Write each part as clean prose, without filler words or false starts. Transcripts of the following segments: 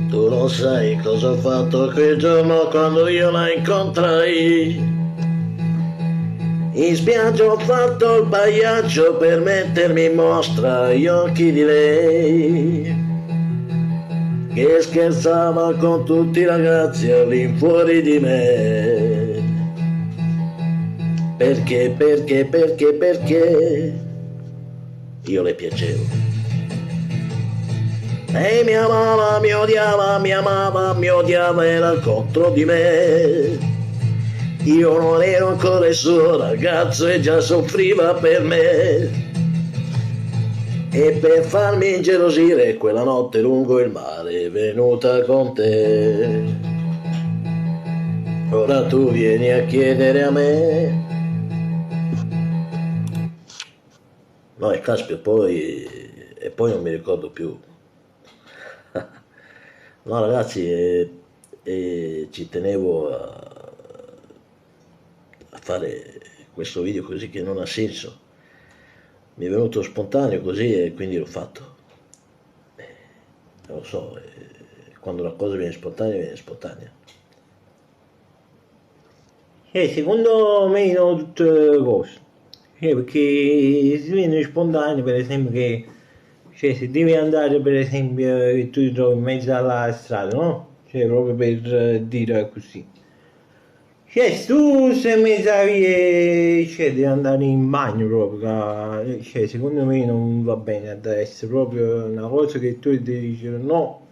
Tu non sai cosa ho fatto quel giorno quando io la incontrai. In spiaggia ho fatto il pagliaccio per mettermi in mostra agli occhi di lei, che scherzava con tutti i ragazzi all'infuori di me. Perché io le piacevo. Lei mi amava, mi odiava, mi amava, mi odiava, era contro di me. Io non ero ancora il suo ragazzo e già soffriva per me. E per farmi ingelosire quella notte lungo il mare è venuta con te. Ora tu vieni a chiedere a me. No, e caspita, poi non mi ricordo più. No, ragazzi, ci tenevo a fare questo video così che non ha senso. Mi è venuto spontaneo così e quindi l'ho fatto. Non lo so, quando una cosa viene spontanea, viene spontanea. Secondo me no, tutte cose. Perché se viene spontaneo, per esempio, che se devi andare, per esempio, che tu ti trovi in mezzo alla strada, no? Proprio per dire così. Se tu sei in mezzo alla via e devi andare in bagno proprio, secondo me non va bene, deve essere proprio una cosa che tu devi dire no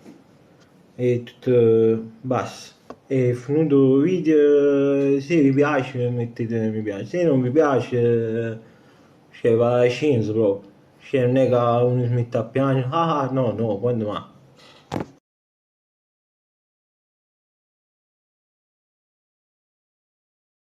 e tutto basta. È finito il video, se vi piace mettete mi piace, se non vi piace va a scenso proprio, non è che uno si mette a piangere, no, quando mai.